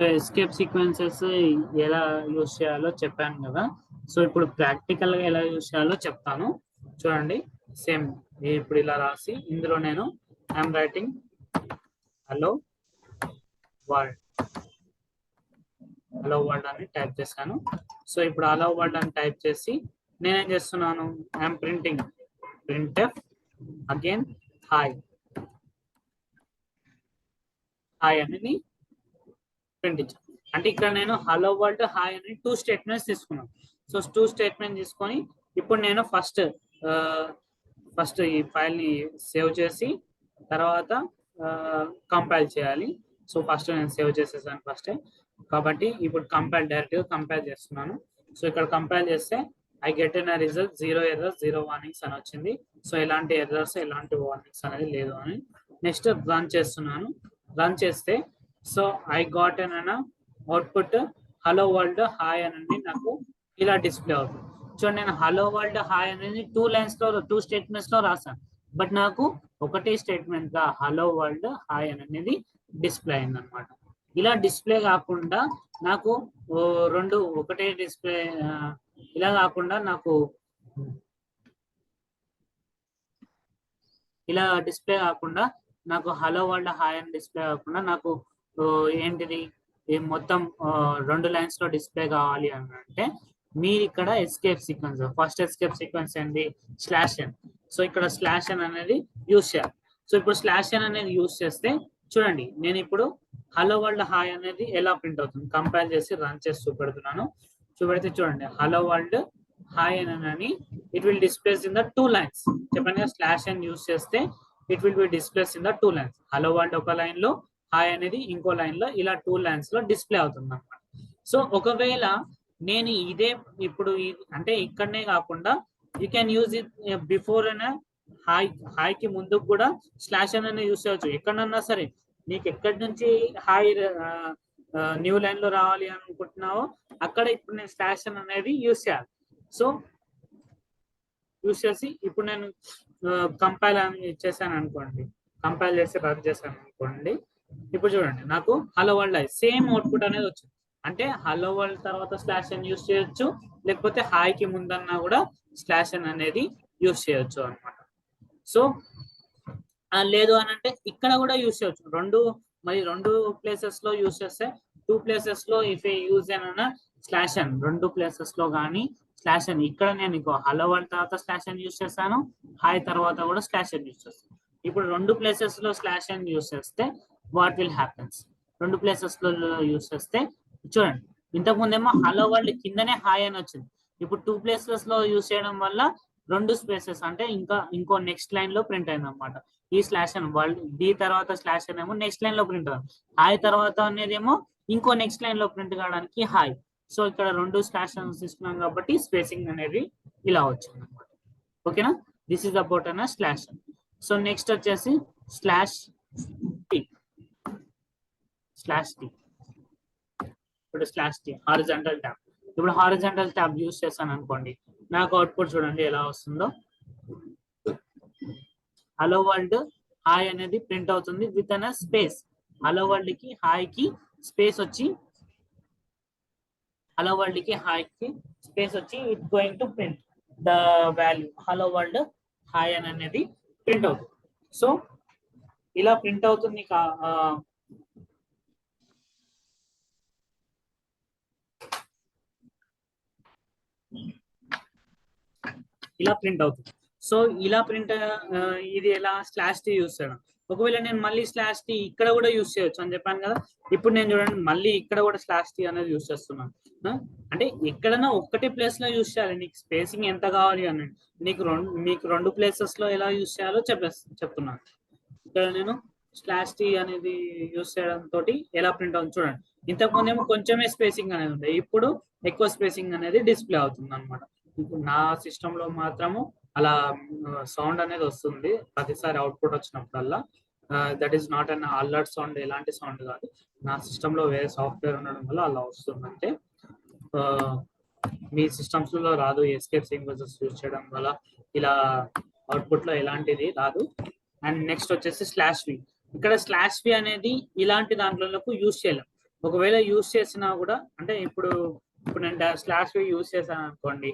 Escape sequences ఎలా use చేయాలో చెప్పాను కదా. సో ఇప్పుడు ప్రాక్టికల్ గా ఎలా యూజ్ చేయాలో చెప్తాను చూడండి. సేమ్ ఇప్పుడు ఇలా రాసి ఇందులో నేను ఐఎమ్ రైటింగ్ హలో వరల్డ్ అని టైప్ చేశాను. సో ఇప్పుడు హలో వరల్డ్ అని టైప్ చేసి నేనేం చేస్తున్నాను, I'm printing printf again hi అనేది ప్రింట్ ఇచ్చాను. అంటే ఇక్కడ నేను హలో వరల్డ్ హాయ్ అని 2 స్టేట్మెంట్స్ తీసుకున్నాను. సో 2 స్టేట్మెంట్ తీసుకొని ఇప్పుడు నేను ఫస్ట్ ఈ ఫైల్ ని సేవ్ చేసి తర్వాత కంపైల్ చేయాలి. సో ఫస్ట్ నేను సేవ్ చేసేసాను ఫస్ట్, కాబట్టి ఇప్పుడు డైరెక్ట్ గా కంపైల్ చేస్తున్నాను. సో ఇక్కడ కంపైల్ చేస్తే I get in result 0 errors 0 warnings అని వచ్చింది. సో ఎలాంటి ఎర్రర్స్ ఎలాంటి వార్నింగ్స్ అనేది లేదు అని. నెక్స్ట్ రన్ చేస్తున్నాను. రన్ చేస్తే so I got an output hello world hi అనేది నాకు ఇలా డిస్ప్లే అవుతుంది. చూడండి, నేను హలో వరల్డ్ హాయ్ అనేది 2 లైన్స్ లో 2 స్టేట్మెంట్స్ లో రాసాను, బట్ నాకు ఒకటే స్టేట్మెంట్ గా హలో వరల్డ్ హాయ్ అనేది డిస్ప్లే అయింది అనమాట. ఇలా డిస్ప్లే కాకుండా నాకు ఒకటే డిస్ప్లే ఇలా కాకుండా నాకు ఇలా డిస్ప్లే కాకుండా నాకు హలో వరల్డ్ హాయ్ అని డిస్ప్లే కాకుండా నాకు ఏంటిది మొత్తం 2 లైన్స్ లో డిస్ప్లే కావాలి అని అంటే మీరు ఇక్కడ escape sequence, first escape sequence ఏంటి, /n. సో ఇక్కడ /n అనేది యూజ్ చేయాలి. సో ఇప్పుడు /n అనేది యూజ్ చేస్తే చూడండి, నేను ఇప్పుడు హలో వరల్డ్ హాయ్ అనేది ఎలా ప్రింట్ అవుతుంది కంపేర్ చేసి రన్ చేసి చూపెడితే చూడండి, హలో వరల్డ్ హాయ్ అని it will displays in the 2 lines. చెప్పండి కదా, /n యూజ్ చేస్తే it will be displays in the 2 lines. Hello world ఒక లైన్ లో, హాయ్ అనేది ఇంకో లైన్ లో, ఇలా 2 లైన్స్ లో డిస్ప్లే అవుతుంది అనమాట. సో ఒకవేళ నేను ఇదే ఇప్పుడు అంటే ఇక్కడనే కాకుండా you can use it before అనే హాయ్ కి ముందు కూడా /n అనేది యూజ్ చేయవచ్చు. ఎక్కడన్నా సరే నీకు ఎక్కడి నుంచి హాయ్ న్యూ లైన్ లో రావాలి అనుకుంటున్నావో అక్కడ ఇప్పుడు నేను /n అనేది యూజ్ చేయాలి. సో యూజ్ చేసి ఇప్పుడు నేను కంపైల్ అని చేశాను అనుకోండి, కంపైల్ చేసి రన్ చేశాను అనుకోండి. ఇప్పుడు చూడండి, నాకు హలో వరల్డ్ సేమ్ అవుట్పుట్ అనేది వచ్చింది. అంటే హలో వరల్డ్ తర్వాత /n యూజ్ చేయొచ్చు, లేకపోతే హాయ్ కి ముందన్నా కూడా /n అనేది యూజ్ చేయొచ్చు అనమాట. సో లేదు అని అంటే ఇక్కడ కూడా యూజ్ చేయొచ్చు. రెండు ప్లేసెస్ లో యూజ్ చేస్తే 2 ప్లేసెస్ లో ఇఫ్ యూజ్ అయినా /n 2 ప్లేసెస్ లో కానీ /n. ఇక్కడ నేను హలో వరల్డ్ తర్వాత /n యూజ్ చేస్తాను, హాయ్ తర్వాత కూడా /n యూజ్ చేస్తాను. ఇప్పుడు 2 ప్లేసెస్ లో /n యూజ్ చేస్తే వాట్ విల్ హ్యాపెన్స్, 2 ప్లేసెస్ లో యూజ్ చేస్తే చూడండి, ఇంతకుముందేమో హలో వరల్డ్ కిందనే హాయ్ అని వచ్చింది. ఇప్పుడు 2 ప్లేసెస్ లో యూజ్ చేయడం వల్ల 2 స్పేసెస్ అంటే ఇంకో నెక్స్ట్ లైన్ లో ప్రింట్ అయింది అనమాట. ఈ /n వరల్డ్ డి తర్వాత /n ఏమో నెక్స్ట్ లైన్ లో ప్రింట్ అవుతుంది, హాయ్ తర్వాత అనేది ఏమో ఇంకో నెక్స్ట్ లైన్ లో ప్రింట్ కావడానికి హాయ్. సో ఇక్కడ 2 /n తీసుకున్నాం కాబట్టి స్పేసింగ్ అనేది ఇలా వచ్చింది అనమాట. ఓకేనా, దిస్ ఇస్ అబౌట్ అన్న /n. సో నెక్స్ట్ వచ్చేసి /t. ఇప్పుడు /t హారిజాంటల్ ట్యాబ్. ఇప్పుడు హారిజాంటల్ ట్యాబ్ యూజ్ చేశాను అనుకోండి, నాకు అవుట్పుట్ చూడండి ఎలా వస్తుందో. హలో వరల్డ్ హాయ్ అనేది ప్రింట్ అవుతుంది with an space. Hello world కి హాయ్ కి స్పేస్ వచ్చి, హలో వరల్డ్ కి హాయ్ కి స్పేస్ వచ్చి it going to print the value hello world hi అనేది ప్రింట్ అవుతుంది. సో ఇలా ప్రింట్ అవుతుంది. ఇలా ప్రింట్ అవుతుంది. సో ఇలా ప్రింట్ ఇది ఎలా /t యూజ్ చేయడం. ఒకవేళ నేను మళ్ళీ /t ఇక్కడ కూడా యూజ్ చేయొచ్చు అని చెప్పాను కదా. ఇప్పుడు నేను చూడండి మళ్ళీ ఇక్కడ కూడా /t అనేది యూజ్ చేస్తున్నాను. అంటే ఎక్కడైనా ఒక్కటే ప్లేస్ లో యూజ్ చేయాలి. నీకు స్పేసింగ్ ఎంత కావాలి అని మీకు 2 ప్లేసెస్ లో ఎలా యూజ్ చేయాలో చెప్తున్నాను. ఇక్కడ నేను /t అనేది యూజ్ చేయడం తోటి ఎలా ప్రింట్ అవుతుంది చూడండి. ఇంతకుముందు ఏమో కొంచెమే స్పేసింగ్ అనేది ఉంది, ఇప్పుడు ఎక్కువ స్పేసింగ్ అనేది డిస్ప్లే అవుతుంది అనమాట. నా సిస్టమ్ లో మాత్రము అలా సౌండ్ అనేది వస్తుంది ప్రతిసారి అవుట్పుట్ వచ్చినప్పుడల్లా. That is not an alert sound, ఎలాంటి సౌండ్ కాదు. నా సిస్టమ్ లో వేరే సాఫ్ట్వేర్ ఉండడం వల్ల అలా వస్తుంది. అంటే మీ సిస్టమ్స్ లో రాదు. ఎస్కేప్ సీక్వెన్సెస్ యూజ్ చేయడం వల్ల ఇలా అవుట్పుట్ లో ఎలాంటిది రాదు. అండ్ నెక్స్ట్ వచ్చేసి /v. ఇక్కడ /v అనేది ఇలాంటి దాంట్లో యూజ్ చేయలేం. ఒకవేళ యూస్ చేసినా కూడా అంటే ఇప్పుడు నేను స్లాష్ యూస్ చేశాను అనుకోండి,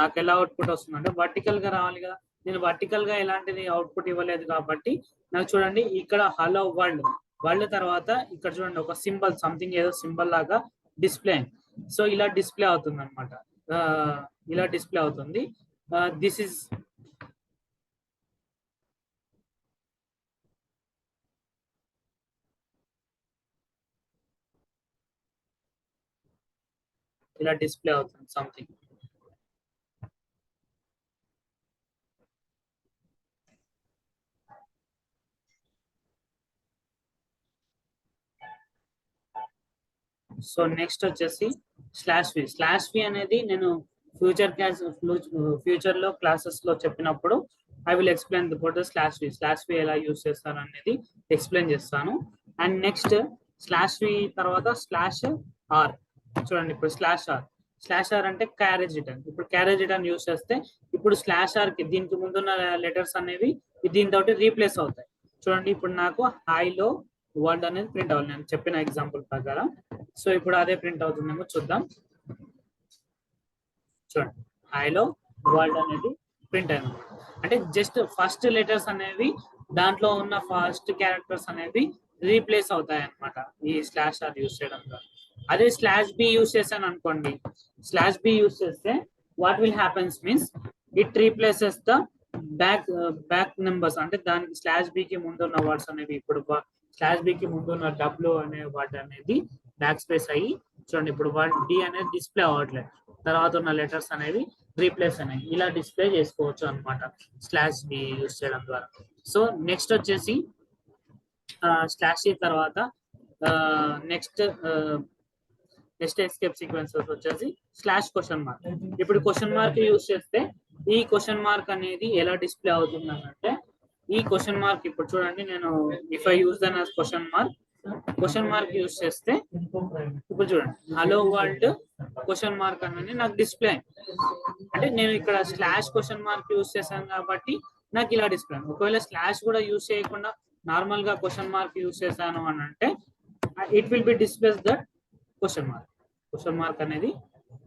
నాకు ఎలా అవుట్పుట్ వస్తుంది అంటే వర్టికల్ గా రావాలి కదా. నేను వర్టికల్ గా ఎలాంటిది అవుట్పుట్ ఇవ్వలేదు కాబట్టి నాకు చూడండి ఇక్కడ హలో వరల్డ్, వరల్డ్ తర్వాత ఇక్కడ చూడండి ఒక సింబల్, సంథింగ్ ఏదో సింబల్ లాగా డిస్ప్లే. సో ఇలా డిస్ప్లే అవుతుంది అనమాట, ఇలా డిస్ప్లే అవుతుంది. దిస్ ఇస్ ఇలా డిస్ప్లే అవుతుంది సంథింగ్. సో నెక్స్ట్ వచ్చేసి స్లాష్ వి అనేది నేను ఫ్యూచర్ లో క్లాసెస్ లో చెప్పినప్పుడు I will explain the slash V ఎలా యూస్ చేస్తాను అనేది ఎక్స్ప్లెయిన్ చేస్తాను. అండ్ నెక్స్ట్ స్లాష్ వి తర్వాత స్లాష్ ఆర్. చూడండి ఇప్పుడు స్లాష్ ఆర్ అంటే క్యారేజ్ రిటర్న్. ఇప్పుడు క్యారేజ్ రిటర్న్ యూస్ చేస్తే ఇప్పుడు స్లాష్ ఆర్ కి దీనికి ముందున్న లెటర్స్ అనేవి దీంతో రీప్లేస్ అవుతాయి. చూడండి ఇప్పుడు నాకు హైలో వర్డ్ అనేది ప్రింట్ అవ్వాలి నేను చెప్పిన ఎగ్జాంపుల్ ప్రకారం. సో ఇప్పుడు అదే ప్రింట్ అవుతుందేమో చూద్దాం. చూడండి హైలో వర్డ్ అనేది ప్రింట్ అయింది. అంటే జస్ట్ ఫస్ట్ లెటర్స్ అనేవి దాంట్లో ఉన్న ఫస్ట్ క్యారెక్టర్స్ అనేవి రీప్లేస్ అవుతాయి అనమాట ఈ స్లాష్ ఆర్ యూస్ చేయడం ద్వారా. అదే స్లాష్ బి యూస్ చేశాను అనుకోండి, స్లాష్ బి యూస్ చేస్తే what will happens means it replaces the back numbers. అంటే దానికి స్లాష్ బి కి ముందు ఉన్న వర్డ్స్ అనేవి ఇప్పుడు స్లాష్ బి కి ముందు ఉన్న డబ్ల్యూ అనే వర్డ్ అనేది బ్యాక్ స్పేస్ అయ్యి చూడండి ఇప్పుడు వర్డ్ డి అనేది డిస్ప్లే అవ్వట్లేదు, తర్వాత ఉన్న లెటర్స్ అనేవి రీప్లేస్ అనేవి ఇలా డిస్ప్లే చేసుకోవచ్చు అనమాట స్లాష్ బి యూస్ చేయడం ద్వారా. సో నెక్స్ట్ వచ్చేసి స్లాష్ ఈ తర్వాత నెక్స్ట్ ఎస్కేప్ సీక్వెన్సెస్ వచ్చేసి స్లాష్ క్వశ్చన్ మార్క్. ఇప్పుడు క్వశ్చన్ మార్క్ యూస్ చేస్తే ఈ క్వశ్చన్ మార్క్ అనేది ఎలా డిస్ప్లే అవుతుంది అంటే ఈ క్వశ్చన్ మార్క్ ఇప్పుడు చూడండి నేను if I use then as question mark use చేస్తే ఇప్పుడు చూడండి హలో వరల్డ్ క్వశ్చన్ మార్క్ అనేది నాకు డిస్ప్లే. అంటే నేను ఇక్కడ స్లాష్ క్వశ్చన్ మార్క్ యూస్ చేశాను కాబట్టి నాకు ఇలా డిస్ప్లే. ఒకవేళ స్లాష్ కూడా యూస్ చేయకుండా నార్మల్ గా క్వశ్చన్ మార్క్ యూస్ చేశాను అని అంటే it will be displays that question mark అనేది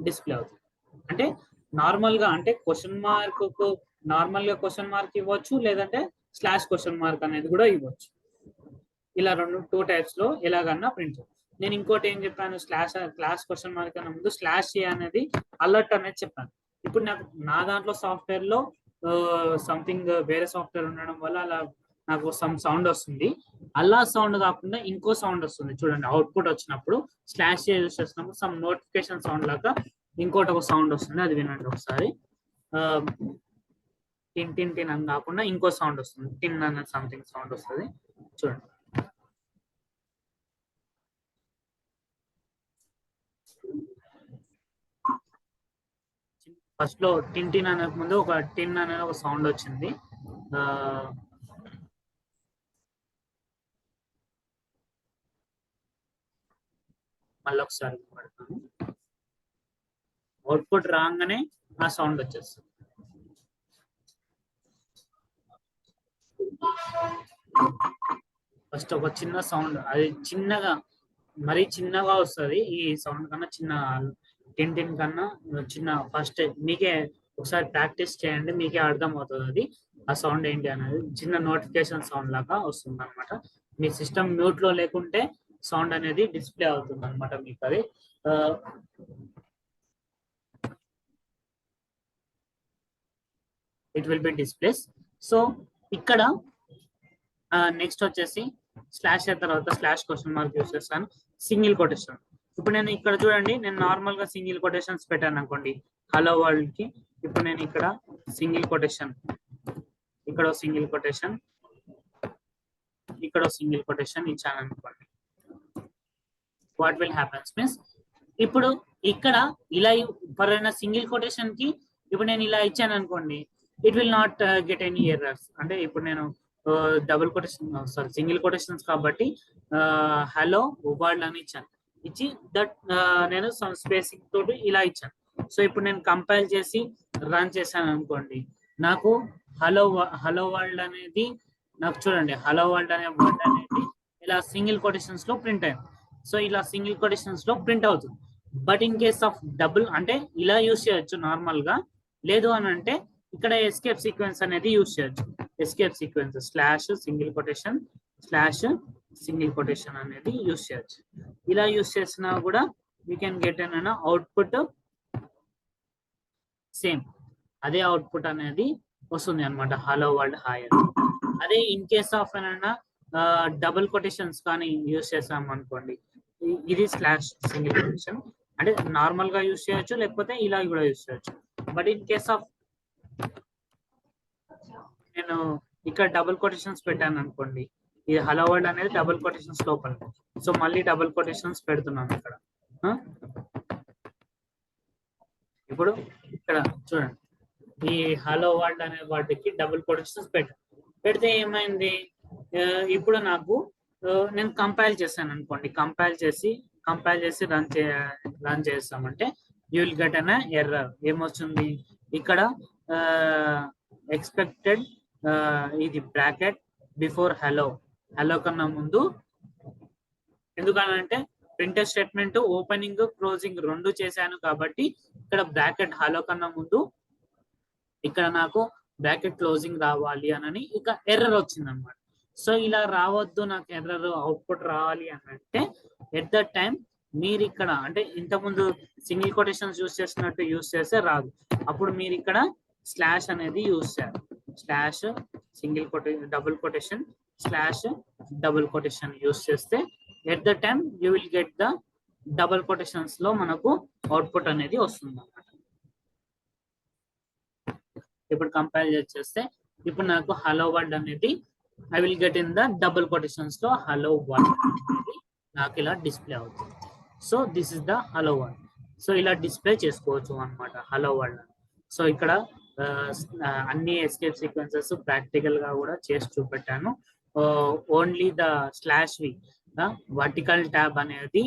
డిస్ప్లే అవుతుంది. అంటే నార్మల్ గా అంటే క్వశ్చన్ మార్క్ ఇవ్వచ్చు, లేదంటే స్లాష్ క్వశ్చన్ మార్క్ అనేది కూడా ఇవ్వచ్చు. ఇలా టూ టైప్స్ లో ఎలాగన్నా ప్రింట్. నేను ఇంకోటి ఏం చెప్పాను, క్లాస్ క్వశ్చన్ మార్క్ అన్న ముందు స్లాష్ ఏ అనేది అలర్ట్ అనేది చెప్పాను. ఇప్పుడు నా దాంట్లో సాఫ్ట్వేర్ లో సంథింగ్ వేరే సాఫ్ట్వేర్ ఉండడం వల్ల అలా నాకు సమ్ సౌండ్ వస్తుంది. అలా సౌండ్ కాకుండా ఇంకో సౌండ్ వస్తుంది చూడండి, అవుట్పుట్ వచ్చినప్పుడు స్లాష్ యూస్ చేసినప్పుడు సమ్ నోటిఫికేషన్ సౌండ్ లాగా ఇంకోటి ఒక సౌండ్ వస్తుంది, అది వినండి ఒకసారి. టిన్ టిన్ టిన్ అని కాకుండా ఇంకో సౌండ్ వస్తుంది, టిన్ అనే సంథింగ్ సౌండ్ వస్తుంది చూడండి. ఫస్ట్ లో టిన్ టిన్ అనే ముందు ఒక టిన్ అనేది ఒక సౌండ్ వచ్చింది. మళ్ళీ ఒకసారి పెడతాను, అవుట్పుట్ రాగానే ఆ సౌండ్ వచ్చేస్తుంది. ఫస్ట్ ఒక చిన్న సౌండ్, అది చిన్నగా మరీ చిన్నగా వస్తుంది. ఈ సౌండ్ కన్నా చిన్న టిన్ టిన్ కన్నా చిన్న. ఫస్ట్ మీకే ఒకసారి ప్రాక్టీస్ చేయండి, మీకే అర్థం అవుతుంది అది ఆ సౌండ్ ఏంటి అనేది. చిన్న నోటిఫికేషన్ సౌండ్ లాగా వస్తుంది అనమాట. మీ సిస్టమ్ మ్యూట్ లో లేకుంటే సౌండ్ అనేది డిస్ప్లే అవుతుంది అనమాట మీకు. అది it will be displays. So ఇక్కడ నెక్స్ట్ వచ్చేసి స్లాష్ తర్వాత స్లాష్ క్వశ్చన్ మార్క్ యూస్ చేస్తాను, సింగిల్ కొటేషన్. ఇప్పుడు నేను ఇక్కడ చూడండి, నేను నార్మల్ గా సింగిల్ కొటేషన్స్ పెట్టాను అనుకోండి హలో వరల్డ్ కి. ఇప్పుడు నేను ఇక్కడ సింగిల్ కొటేషన్, ఇక్కడ సింగిల్ కొటేషన్, ఇక్కడ సింగిల్ కొటేషన్ ఇచ్చాను అనుకోండి, వాట్ విల్ హ్యాపెన్స్ మీన్స్ ఇప్పుడు ఇక్కడ ఇలా ఎవరైనా సింగిల్ కొటేషన్ కి ఇప్పుడు నేను ఇలా ఇచ్చాను అనుకోండి, it will not get any errors. అంటే ఇప్పుడు నేను double quotation sorry single quotations కాబట్టి హలో వరల్డ్ అని ఇచ్చాను, ఇచ్చి దట్ నేను సమ్ స్పేసింగ్ తోటి ఇలా ఇచ్చాను. సో ఇప్పుడు నేను కంపైల్ చేసి రన్ చేశాను అనుకోండి, నాకు హలో వరల్డ్ అనేది నాకు చూడండి హలో వరల్డ్ అనే వర్డ్ అనేది ఇలా సింగిల్ కొటేషన్స్ లో ప్రింట్ అయింది. సో ఇలా సింగిల్ కొటేషన్స్ లో ప్రింట్ అవుతుంది. But in case of double అంటే ఇలా యూస్ చేయొచ్చు నార్మల్ గా, లేదు అని అంటే ఇక్కడ ఎస్కేప్ సీక్వెన్స్ అనేది యూస్ చేయొచ్చు. Escape sequence slash single quotation slash single quotation అనేది యూస్ చేయొచ్చు. ఇలా యూస్ చేసినా కూడా we can get an output same అదే అవుట్పుట్ అనేది వస్తుంది అనమాట, హలో వరల్డ్ హాయ్ అని. అదే ఇన్ కేస్ ఆఫ్ ఏమైనా డబుల్ కొటేషన్స్ కానీ యూస్ చేసాం అనుకోండి, ఇది స్లాష్ సింగిల్ కొటేషన్ అంటే నార్మల్ గా యూస్ చేయొచ్చు, లేకపోతే ఇలా కూడా యూస్ చేయొచ్చు. బట్ ఇన్ కేస్ ఆఫ్ నేను ఇక్కడ డబుల్ కొటేషన్స్ పెట్టాను అనుకోండి, ఇది హలో వరల్డ్ అనేది డబుల్ కొటేషన్స్ లోపల, సో మళ్ళీ డబుల్ కొటేషన్స్ పెడుతున్నాను ఇక్కడ. ఇప్పుడు ఇక్కడ చూడండి, ఈ హలో వరల్డ్ అనే వాటికి డబుల్ కొటేషన్స్ పెడితే ఏమైంది, ఇప్పుడు నాకు నేను కంపైల్ చేశాను అనుకోండి, కంపైల్ చేసి రన్ చేస్తామంటే you will get an error. ఏమొస్తుంది ఇక్కడ, ఎక్స్పెక్టెడ్ ఇది బ్రాకెట్ బిఫోర్ హలో కన్నా ముందు. ఎందుకనంటే ప్రింటర్ స్టేట్మెంట్ ఓపెనింగ్ క్లోజింగ్ రెండు చేశాను కాబట్టి ఇక్కడ బ్రాకెట్ హలో కన్నా ముందు ఇక్కడ నాకు బ్రాకెట్ క్లోజింగ్ రావాలి అని ఇక ఎర్రర్ వచ్చింది అనమాట. సో ఇలా రావద్దు, నాకు ఎర్రర్ అవుట్పుట్ రావాలి అని అంటే ఎట్ ద టైం మీరు ఇక్కడ అంటే ఇంతకుముందు సింగిల్ కొటేషన్స్ యూస్ చేసినట్టు యూస్ చేస్తే రాదు. అప్పుడు మీరు ఇక్కడ స్లాష్ అనేది యూస్ చేయాలి. Slash single double quotation slash double quotation use చేస్తే at the time you will get the double quotations లో మనకు అవుట్పుట్ అనేది వస్తుంది అన్నమాట. ఇప్పుడు కంపైల్ చేస్తే ఇప్పుడు నాకు హలో వర్డ్ అనేది I will get in the double quotations లో హలో వర్డ్ అనేది నాకు ఇలా డిస్ప్లే అవుతుంది. So this is the hello word. So ఇలా డిస్ప్లే చేసుకోవచ్చు అన్నమాట హలో వర్డ్. సో ఇక్కడ అన్ని ఎస్కేప్ సీక్వెన్సెస్ ప్రాక్టికల్ గా కూడా చేసి చూపెట్టాను. Only the slash V vertical tab అనేది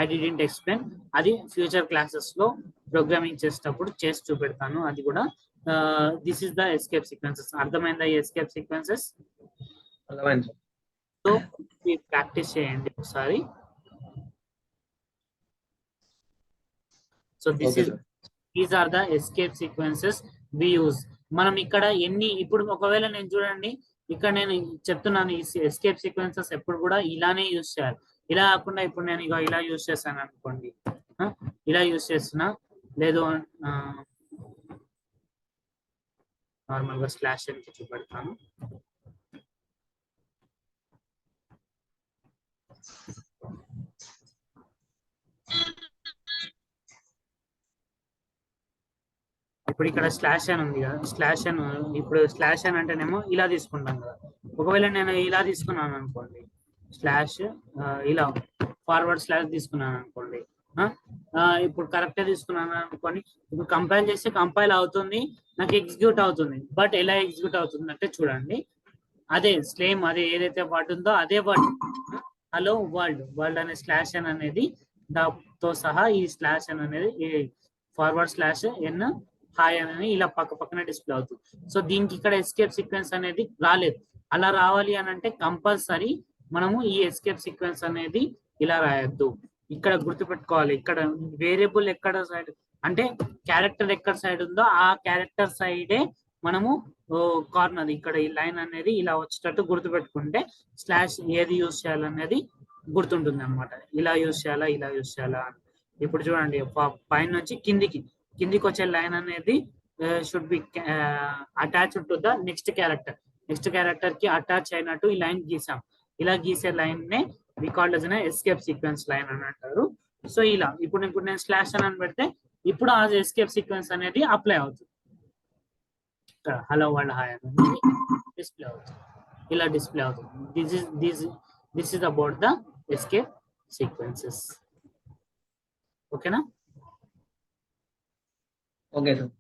ఐ డిడెంట్ ఎక్స్ప్లెయిన్, అది ఫ్యూచర్ క్లాసెస్ లో ప్రోగ్రామింగ్ చేసేటప్పుడు చేసి చూపెడతాను. అది కూడా this is the escape sequences. అర్థమైందా ఎస్కేప్ సీక్వెన్సెస్? సో ప్రాక్టీస్ చేయండి ఒకసారి. So these are the escape sequences we use. మనం ఇక్కడ ఎన్ని, ఇప్పుడు ఒకవేళ నేను చూడండి ఇక్కడ నేను చెప్తున్నాను ఈ ఎస్కేప్ సీక్వెన్సెస్ ఎప్పుడు కూడా ఇలానే యూజ్ చేయాలి. ఇలా కాకుండా ఇప్పుడు నేను ఇక ఇలా యూజ్ చేస్తాను అనుకోండి, ఇలా యూజ్ చేస్తున్నా, లేదు నార్మల్ గా స్లాష్ అని చూపెడతాను. ఇప్పుడు ఇక్కడ స్లాష్ అని ఉంది కదా, స్లాష్ అని, ఇప్పుడు స్లాష్ అని అంటేనేమో ఇలా తీసుకుంటాం కదా. ఒకవేళ నేను ఇలా తీసుకున్నాను అనుకోండి, స్లాష్ ఇలా ఫార్వర్డ్ స్లాష్ తీసుకున్నాను అనుకోండి, ఇప్పుడు కరెక్ట్ తీసుకున్నాను అనుకోండి, ఇప్పుడు కంపైల్ చేస్తే కంపైల్ అవుతుంది, నాకు ఎగ్జిక్యూట్ అవుతుంది. బట్ ఎలా ఎగ్జిక్యూట్ అవుతుంది అంటే చూడండి, అదే సేమ్ అదే ఏదైతే వర్డ్ ఉందో అదే వర్డ్ హలో వరల్డ్ అనే స్లాష్ అని అనేది దాంతో సహా ఈ స్లాష్ అని అనేది ఫార్వర్డ్ స్లాష్ ఎన్ హాయ్ అని ఇలా పక్కన డిస్ప్లే అవుతుంది. సో దీనికి ఇక్కడ ఎస్కేప్ సీక్వెన్స్ అనేది రాలేదు. అలా రావాలి అని అంటే కంపల్సరీ మనము ఈ ఎస్కేప్ సీక్వెన్స్ అనేది ఇలా రాయొద్దు. ఇక్కడ గుర్తుపెట్టుకోవాలి, ఇక్కడ వేరియబుల్ ఎక్కడ సైడ్ అంటే క్యారెక్టర్ ఎక్కడ సైడ్ ఉందో ఆ క్యారెక్టర్ సైడే మనము కార్నర్ ఇక్కడ ఈ లైన్ అనేది ఇలా వచ్చేటట్టు గుర్తుపెట్టుకుంటే స్లాష్ ఏది యూజ్ చేయాలనేది గుర్తుంటుంది అనమాట. ఇలా యూజ్ చేయాలా ఇలా యూజ్ చేయాలా. ఇప్పుడు చూడండి పైన నుంచి కిందికి వచ్చే లైన్ అనేది should be attached to the next character కి అటాచ్ అయినట్టు ఈ లైన్ గీసాం. ఇలా గీసే లైన్ నే we called as escape sequence line అని అంటారు. సో ఇలా ఇప్పుడు నేను స్లాష్ అని పెడితే ఇప్పుడు ఆ ఎస్కేప్ సీక్వెన్స్ అనేది అప్లై అవుతుంది. హలో వరల్డ్ హాయ్ అనేది డిస్ప్లే అవుతుంది, ఇలా డిస్ప్లే అవుతుంది. This is about the escape sequences. ఓకేనా? Okay sir.